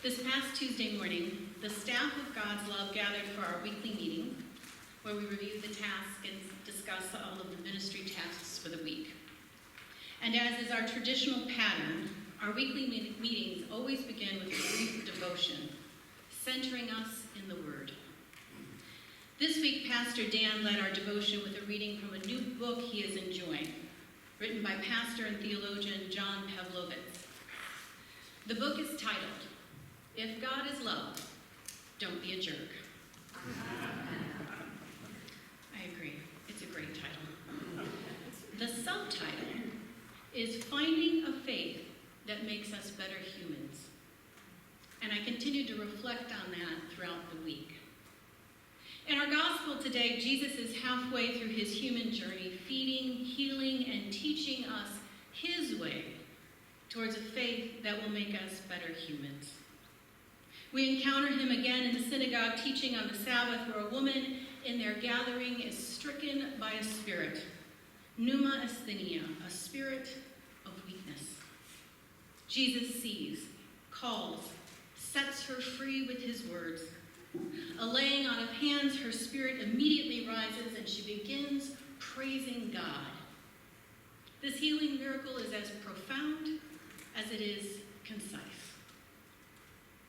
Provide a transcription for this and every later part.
This past Tuesday morning, the staff of God's Love gathered for our weekly meeting, where we review the task and discuss all of the ministry tasks for the week. And as is our traditional pattern, our weekly meetings always begin with a brief devotion, centering us in the Word. This week, Pastor Dan led our devotion with a reading from a new book he is enjoying, written by pastor and theologian John Pavlovitz. The book is titled, If God is Love, Don't Be a Jerk. I agree. It's a great title. The subtitle is Finding a Faith That Makes Us Better Humans. And I continue to reflect on that throughout the week. In our gospel today, Jesus is halfway through his human journey, feeding, healing, and teaching us his way towards a faith that will make us better humans. We encounter him again in the synagogue teaching on the Sabbath, where a woman in their gathering is stricken by a spirit, pneuma asthenia, a spirit of weakness. Jesus sees, calls, sets her free with his words. A laying on of hands, her spirit immediately rises and she begins praising God. This healing miracle is as profound as it is concise.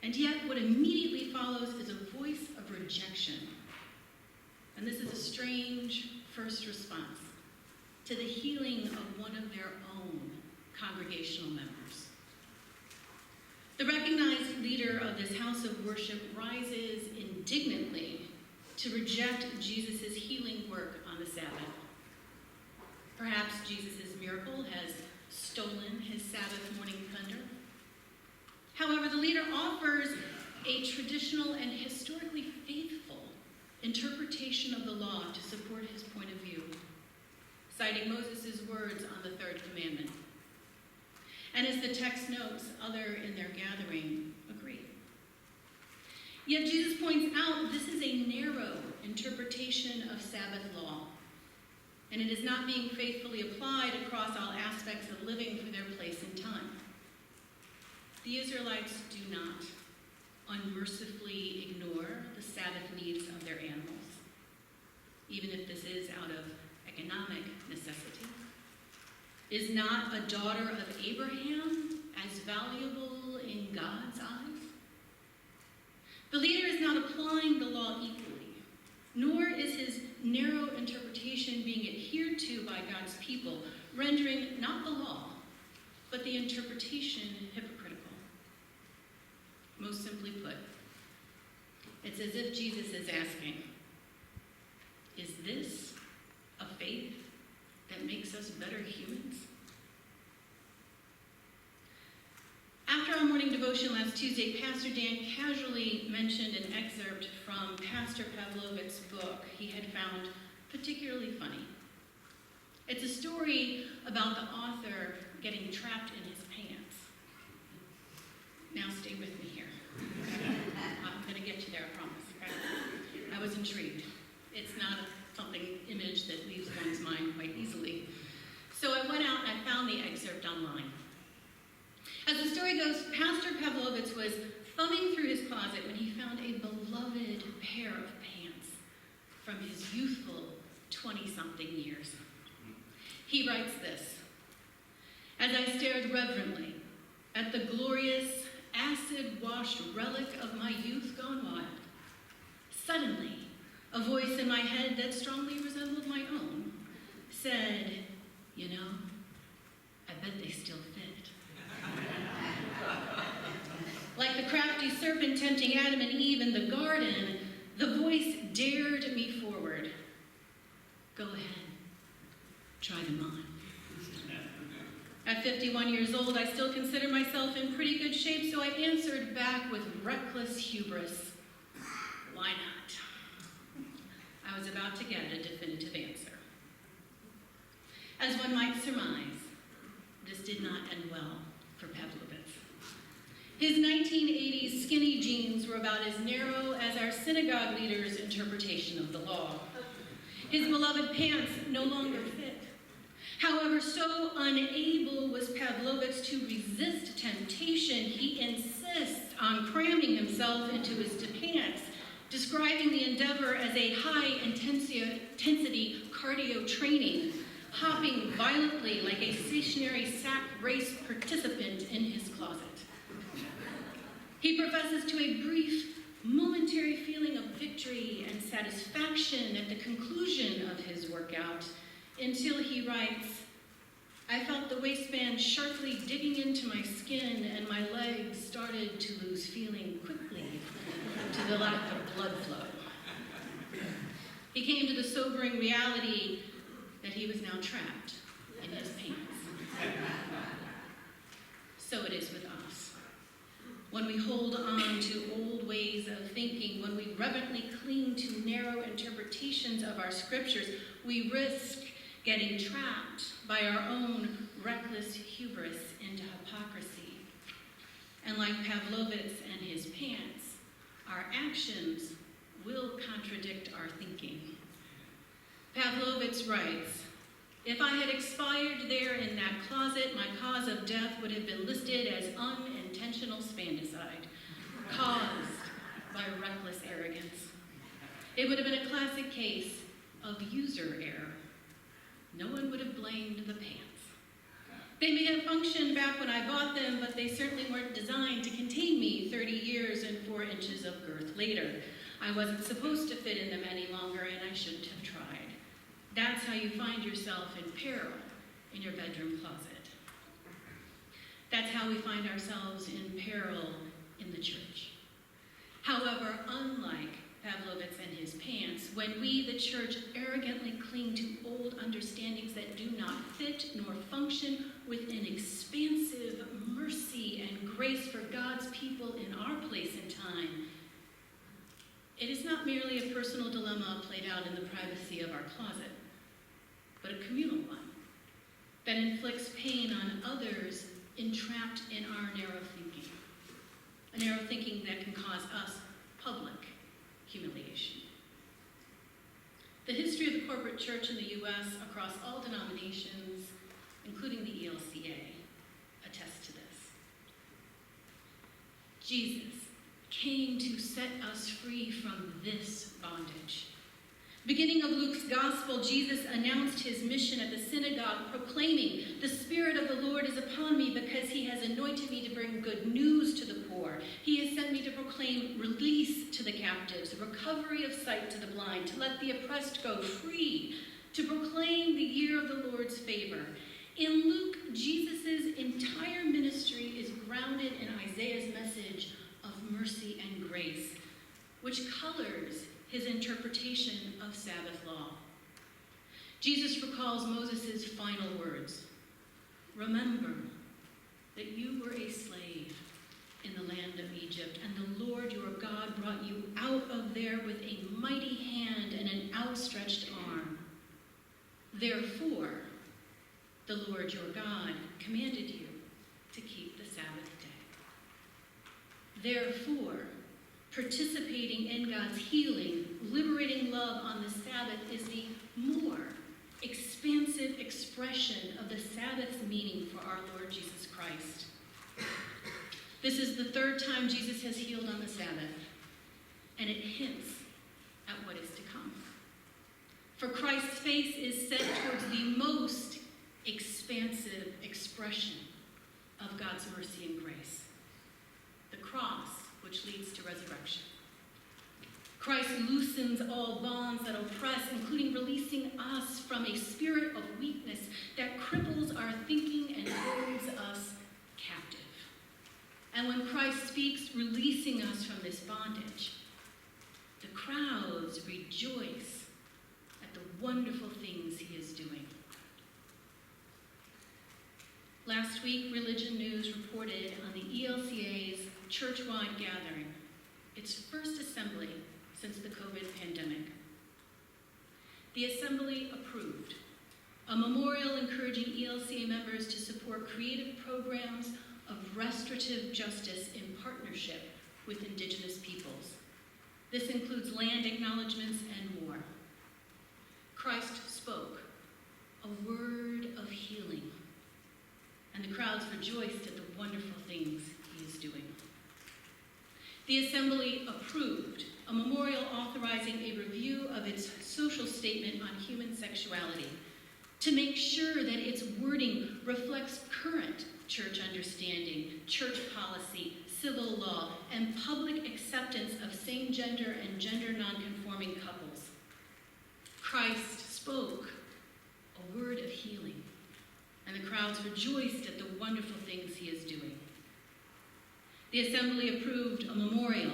And yet what immediately follows is a voice of rejection. And this is a strange first response to the healing of one of their own congregational members. The recognized leader of this house of worship rises indignantly to reject Jesus' healing work on the Sabbath. Perhaps Jesus' miracle has stolen his Sabbath morning thunder. However, the leader offers a traditional and historically faithful interpretation of the law to support his point of view, citing Moses' words on the third commandment. And as the text notes, others in their gathering agree. Yet Jesus points out this is a narrow interpretation of Sabbath law, and it is not being faithfully applied across all aspects of living for their place and time. The Israelites do not unmercifully ignore the Sabbath needs of their animals, even if this is out of economic necessity. Is not a daughter of Abraham as valuable in God's eyes? The leader is not applying the law equally, nor is his narrow interpretation being adhered to by God's people, rendering not the law, but the interpretation hypocritical. Most simply put, it's as if Jesus is asking, is this a faith that makes us better humans? After our morning devotion last Tuesday, Pastor Dan casually mentioned an excerpt from Pastor Pavlovitz's book he had found particularly funny. It's a story about the author getting trapped in his pants. Now stay with me here. I'm going to get you there, I promise. Okay? I was intrigued. It's not something image that leaves one's mind quite easily. So I went out and I found the excerpt online. As the story goes, Pastor Pavlovitz was thumbing through his closet when he found a beloved pair of pants from his youthful 20-something years. He writes this: as I stared reverently at the glorious, acid-washed relic of my youth gone wild, suddenly, a voice in my head that strongly resembled my own said, you know, I bet they still fit. Like the crafty serpent tempting Adam and Eve in the garden, the voice dared me forward. Go ahead, try them on. At 51 years old, I still consider myself in pretty good shape, so I answered back with reckless hubris, why not? I was about to get a definitive answer. As one might surmise, this did not end well for Pavlovitz. His 1980s skinny jeans were about as narrow as our synagogue leader's interpretation of the law. His beloved pants no longer fit. However, so unable was Pavlovitz to resist temptation, he insists on cramming describing the endeavor as a high-intensity cardio training, hopping violently like a stationary sack race participant in his closet. He professes to a brief, momentary feeling of victory and satisfaction at the conclusion of his workout, until he writes, "I felt the waistband sharply digging into my skin, and my legs started to lose feeling quickly to the lack of blood flow." He came to the sobering reality that he was now trapped in his pants. So it is with us. When we hold on to old ways of thinking, when we reverently cling to narrow interpretations of our scriptures, we risk getting trapped by our own reckless hubris into hypocrisy. And like Pavlovitz and his pants, our actions will contradict our thinking. Pavlovitz writes, "If I had expired there in that closet, my cause of death would have been listed as unintentional spandicide, caused by reckless arrogance. It would have been a classic case of user error. No one would have blamed the pants. They may have functioned back when I bought them, but they certainly weren't designed to contain me 30 years and 4 inches of girth later. I wasn't supposed to fit in them any longer, and I shouldn't have tried." That's how you find yourself in peril in your bedroom closet. That's how we find ourselves in peril in the church. However, unlike Pavlovitz and his pants, when we, the church, arrogantly cling to old understandings that do not fit nor function within expansive mercy and grace for God's people in our place and time, it is not merely a personal dilemma played out in the privacy of our closet, but a communal one that inflicts pain on others entrapped in our narrow thinking, a narrow thinking that can cause us public humiliation. The history of the corporate church in the U.S. across all denominations, including the ELCA, attests to this. Jesus came to set us free from this bondage. Beginning of Luke's gospel, Jesus announced his mission at the synagogue, proclaiming, "The Spirit of the Lord is upon me because he has anointed me to bring good news to the poor. He has sent me to proclaim release to the captives, recovery of sight to the blind, to let the oppressed go free, to proclaim the year of the Lord's favor." In Luke, Jesus' entire ministry is grounded in Isaiah's message of mercy and grace, which colors his interpretation of Sabbath law. Jesus recalls Moses' final words, "Remember that you were a slave in the land of Egypt, and the Lord your God brought you out of there with a mighty hand and an outstretched arm. Therefore, the Lord your God commanded you to keep the Sabbath day." Therefore, participating in God's healing, liberating love on the Sabbath is the more expansive expression of the Sabbath's meaning for our Lord Jesus Christ. This is the 3rd time Jesus has healed on the Sabbath, and it hints at what is to come. For Christ's face is set towards the most expansive expression of God's mercy and grace, the cross, which leads to resurrection. Christ loosens all bonds that oppress, including releasing us from a spirit of weakness that cripples our thinking and holds us captive. And when Christ speaks, releasing us from this bondage, the crowds rejoice at the wonderful things he is doing. Last week, Religion News reported on the ELCA's church-wide gathering, its first assembly since the COVID pandemic. The assembly approved a memorial encouraging ELCA members to support creative programs of restorative justice in partnership with Indigenous peoples. This includes land acknowledgements and more. Christ spoke a word of healing, and the crowds rejoiced at the wonderful things he is doing. The assembly approved a memorial authorizing a review of its social statement on human sexuality to make sure that its wording reflects current church understanding, church policy, civil law, and public acceptance of same-gender and gender nonconforming couples. Christ spoke a word of healing, and the crowds rejoiced at the wonderful things he is doing. The assembly approved a memorial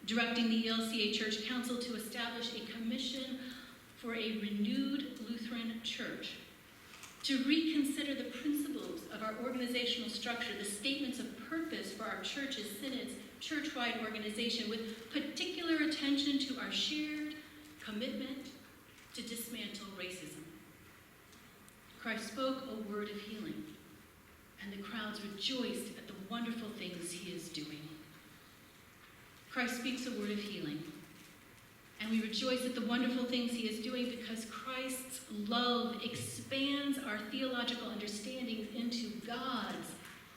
directing the ELCA Church Council to establish a commission for a renewed Lutheran church, to reconsider the principles of our organizational structure, the statements of purpose for our churches, synods, church-wide organization, with particular attention to our shared commitment to dismantle racism. Christ spoke a word of healing, and the crowds rejoiced at the wonderful things he is doing. Christ speaks a word of healing, and we rejoice at the wonderful things he is doing because Christ's love expands our theological understandings into God's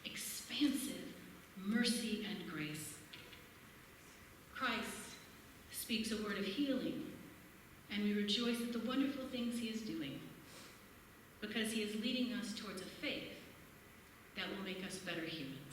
expansive mercy and grace. Christ speaks a word of healing, and we rejoice at the wonderful things he is doing because he is leading us towards a faith that will make us better humans.